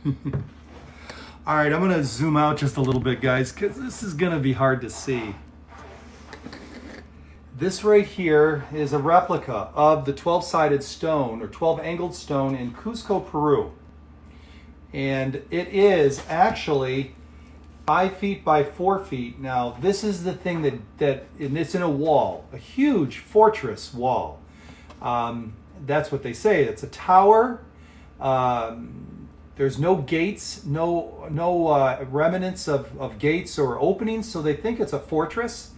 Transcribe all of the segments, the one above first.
All right, I'm gonna zoom out just a little bit, guys, because this is gonna be hard to see. This right here is a replica of the 12-sided stone or 12-angled stone in Cusco, Peru. And it is actually 5 feet by 4 feet. Now, this is the thing and it's in a wall, a huge fortress wall. That's what they say. It's a tower. There's no gates, no remnants of gates or openings, so they think it's a fortress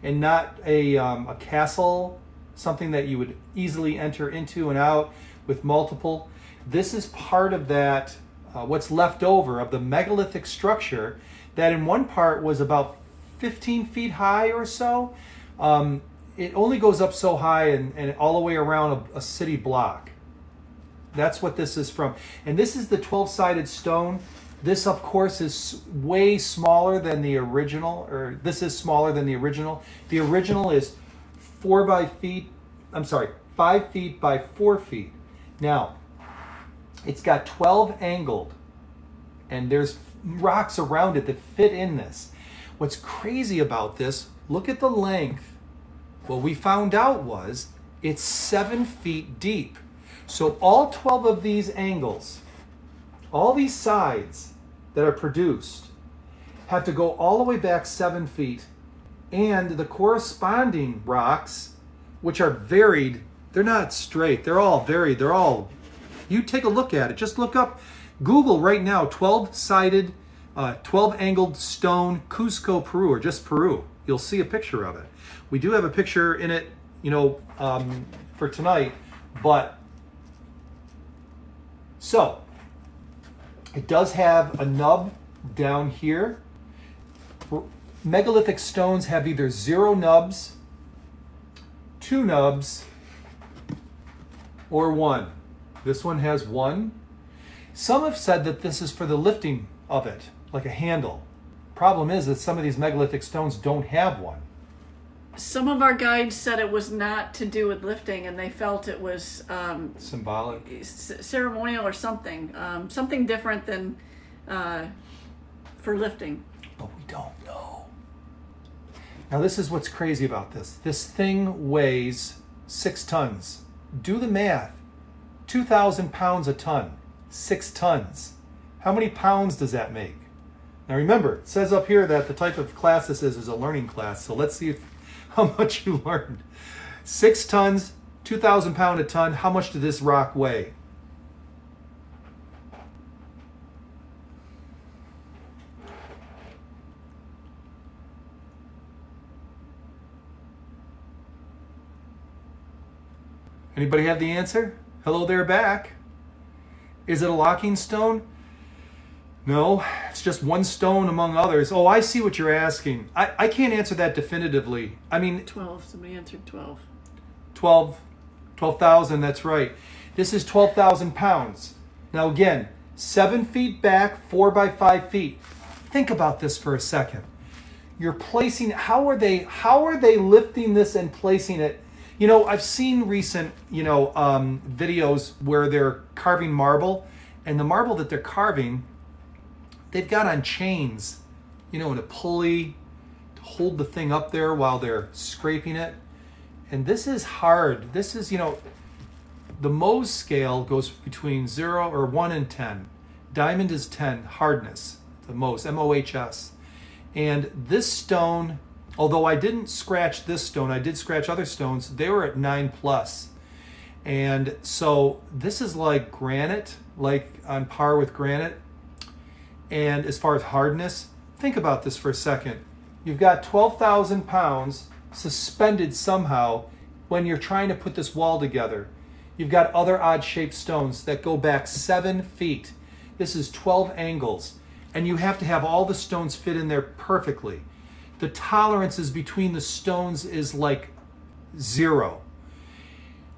and not a castle, something that you would easily enter into and out with multiple. This is part of that, what's left over of the megalithic structure that in one part was about 15 feet high or so. It only goes up so high and all the way around a city block. That's what this is from. And this is the 12-sided stone. This, of course, is way smaller than the original, or this is smaller than the original. The original is 5 feet by 4 feet. Now, it's got 12 angled, and there's rocks around it that fit in this. What's crazy about this, look at the length. What we found out was it's 7 feet deep. So all 12 of these angles, all these sides that are produced have to go all the way back 7 feet, and the corresponding rocks, which are varied, they're not straight, they're all varied, you take a look at it, just look up, Google right now, 12-sided, 12-angled stone, Cusco, Peru, or just Peru. You'll see a picture of it. We do have a picture in it, for tonight, but so it does have a nub down here. Megalithic stones have either 0 nubs, 2 nubs, or 1. This one has 1. Some have said that this is for the lifting of it, like a handle. Problem is that some of these megalithic stones don't have one. Some of our guides said it was not to do with lifting, and they felt it was symbolic, ceremonial, or something, something different than for lifting. But we don't know. Now, this is what's crazy about this. This thing weighs 6 tons. Do the math. 2,000 pounds a ton. 6 tons. How many pounds does that make? Now remember, it says up here that the type of class this is a learning class. So let's see how much you learned. 6 tons, 2,000 pound a ton. How much did this rock weigh? Anybody have the answer? Hello there back. Is it a locking stone? No, it's just one stone among others. Oh, I see what you're asking. I can't answer that definitively. I mean... 12. Somebody answered 12. 12,000, that's right. This is 12,000 pounds. Now again, 7 feet back, 4 by 5 feet. Think about this for a second. You're placing... How are they lifting this and placing it? You know, I've seen recent, videos where they're carving marble, and the marble that they're carving, they've got on chains, and a pulley to hold the thing up there while they're scraping it. And this is hard. This is, the Mohs scale goes between 0 or 1 and 10. Diamond is 10, hardness, the Mohs, M-O-H-S. And this stone, although I didn't scratch this stone, I did scratch other stones, they were at 9+. And so this is like granite, like on par with granite. And as far as hardness, think about this for a second. You've got 12,000 pounds suspended somehow when you're trying to put this wall together. You've got other odd-shaped stones that go back 7 feet. This is 12 angles. And you have to have all the stones fit in there perfectly. The tolerances between the stones is like 0.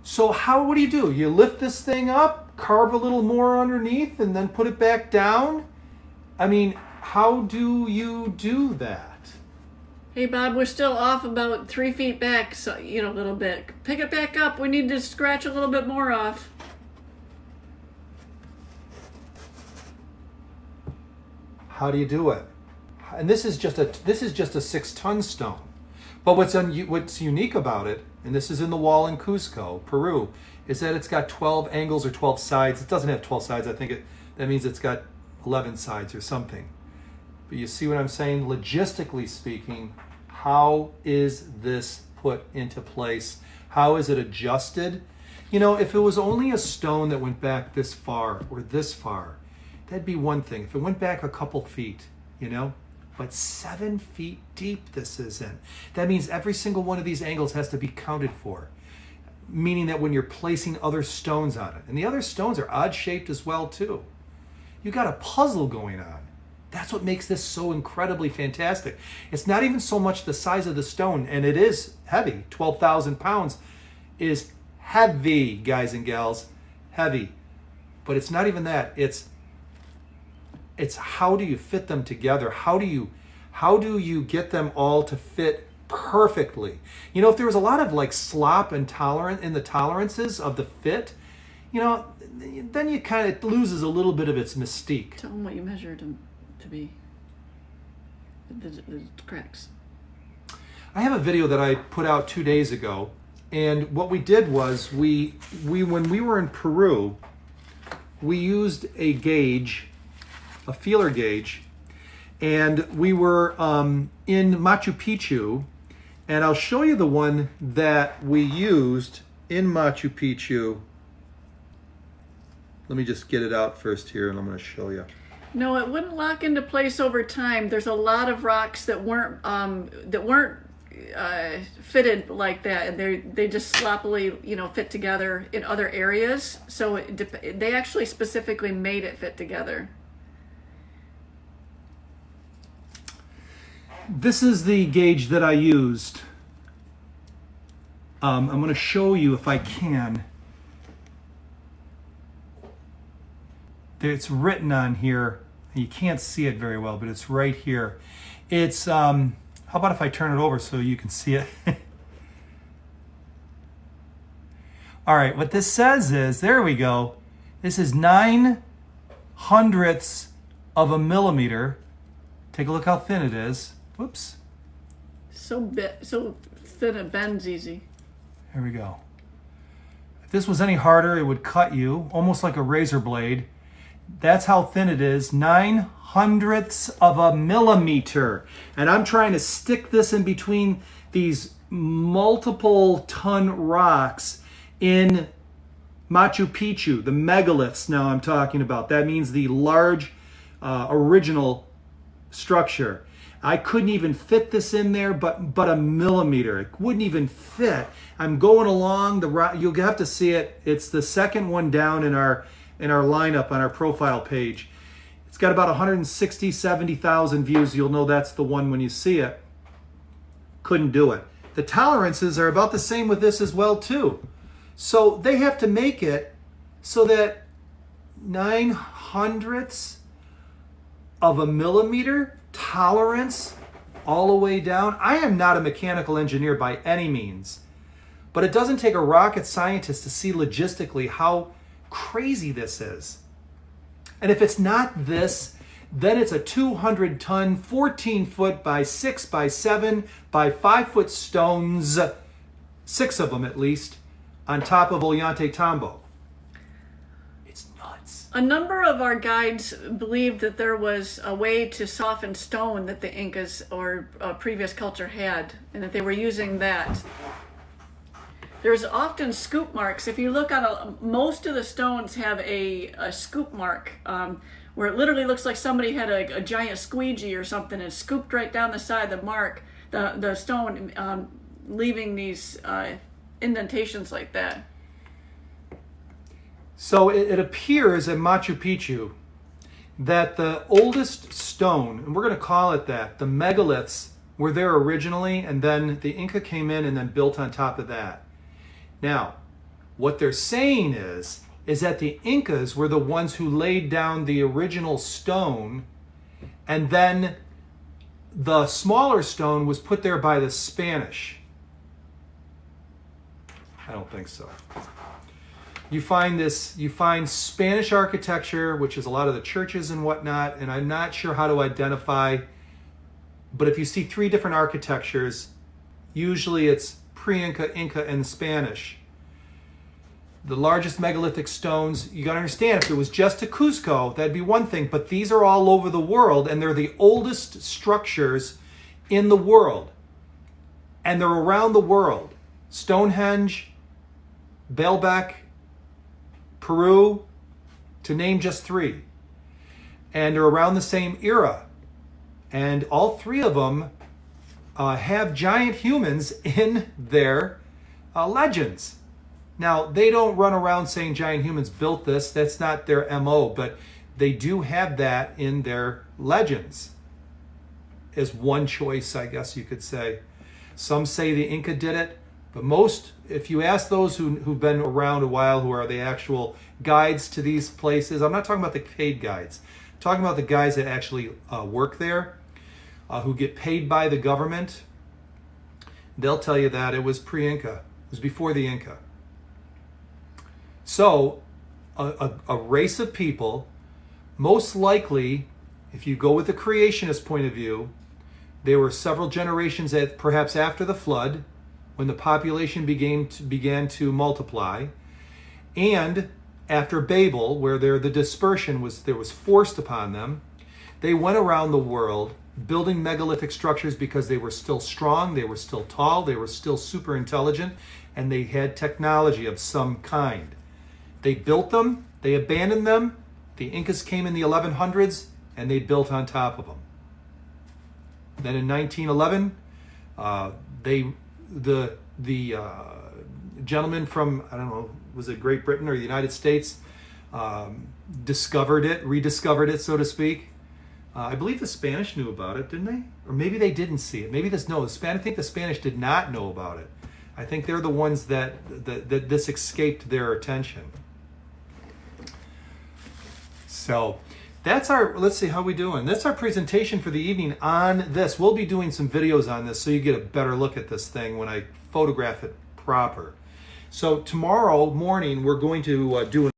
So what do? You lift this thing up, carve a little more underneath, and then put it back down? I mean, how do you do that? Hey, Bob, we're still off about 3 feet back, so, a little bit. Pick it back up. We need to scratch a little bit more off. How do you do it? And this is just a 6-ton stone. But what's unique about it, and this is in the wall in Cusco, Peru, is that it's got 12 angles or 12 sides. It doesn't have 12 sides. I think that means it's got 11 sides or something. But you see what I'm saying? Logistically speaking, how is this put into place? How is it adjusted? You know, if it was only a stone that went back this far or this far, that'd be one thing. If it went back a couple feet, you know, but 7 feet deep this is in. That means every single one of these angles has to be counted for, meaning that when you're placing other stones on it, and the other stones are odd shaped as well too. You got a puzzle going on. That's what makes this so incredibly fantastic. It's not even so much the size of the stone, and it is heavy. 12,000 pounds is heavy, guys and gals, heavy. But it's not even that. It's how do you fit them together? How do you get them all to fit perfectly? You know, if there was a lot of like slop and the tolerances of the fit, you know, then you kind of loses a little bit of its mystique. Tell them what you measured them to be. The cracks. I have a video that I put out 2 days ago, and what we did was we when we were in Peru, we used a gauge, a feeler gauge, and we were in Machu Picchu, and I'll show you the one that we used in Machu Picchu. Let me just get it out first here, and I'm going to show you. No, it wouldn't lock into place over time. There's a lot of rocks that weren't fitted like that, and they just sloppily, you know, fit together in other areas. So they actually specifically made it fit together. This is the gauge that I used. I'm going to show you if I can. It's written on here. You can't see it very well, but it's right here. It's, how about if I turn it over so you can see it? All right, what this says is, there we go. This is 9/100ths of a millimeter. Take a look how thin it is. Whoops. So thin it bends easy. There we go. If this was any harder, it would cut you, almost like a razor blade. That's how thin it is, 9/100ths of a millimeter. And I'm trying to stick this in between these multiple ton rocks in Machu Picchu, the megaliths now I'm talking about. That means the large original structure. I couldn't even fit this in there, but a millimeter. It wouldn't even fit. I'm going along the route. You'll have to see it. It's the second one down in our lineup on our profile page. It's got about 160, 70,000 views. You'll know that's the one when you see it. Couldn't do it. The tolerances are about the same with this as well too. So they have to make it so that 9/100ths of a millimeter tolerance all the way down. I am not a mechanical engineer by any means, but it doesn't take a rocket scientist to see logistically how crazy this is. And if it's not this, then it's a 200-ton, 14-foot by 6 by 7 by 5-foot stones, 6 of them at least, on top of Ollantaytambo. It's nuts. A number of our guides believed that there was a way to soften stone that the Incas or previous culture had, and that they were using that. There's often scoop marks. If you look on most of the stones have a scoop mark where it literally looks like somebody had a giant squeegee or something and scooped right down the side of the mark, the stone, leaving these indentations like that. So it appears at Machu Picchu that the oldest stone, and we're going to call it that, the megaliths were there originally, and then the Inca came in and then built on top of that. Now, what they're saying is that the Incas were the ones who laid down the original stone, and then the smaller stone was put there by the Spanish. I don't think so. you find Spanish architecture, which is a lot of the churches and whatnot, and I'm not sure how to identify, but if you see three different architectures, usually it's Pre-Inca, Inca, and Spanish. The largest megalithic stones, you gotta understand, if it was just to Cusco, that'd be one thing, but these are all over the world, and they're the oldest structures in the world. And they're around the world. Stonehenge, Baalbek, Peru, to name just three. And they're around the same era. And all three of them have giant humans in their legends. Now, they don't run around saying giant humans built this. That's not their MO, but they do have that in their legends as one choice, I guess you could say. Some say the Inca did it, but most, if you ask those who've been around a while, who are the actual guides to these places, I'm not talking about the paid guides. I'm talking about the guys that actually work there, who get paid by the government. They'll tell you that it was pre-Inca. It was before the Inca. So, a race of people, most likely, if you go with the creationist point of view, there were several generations perhaps after the flood, when the population began to multiply, and after Babel, where the dispersion was forced upon them. They went around the world building megalithic structures because they were still strong, they were still tall, they were still super intelligent, and they had technology of some kind. They built them, they abandoned them. The Incas came in the 1100s, and they built on top of them. Then in 1911, the gentleman from, I don't know, was it Great Britain or the United States, rediscovered it, so to speak. I believe the Spanish knew about it, didn't they? Or maybe they didn't see it. I think the Spanish did not know about it. I think they're the ones that this escaped their attention. So that's let's see how we doing. That's our presentation for the evening on this. We'll be doing some videos on this so you get a better look at this thing when I photograph it proper. So tomorrow morning we're going to do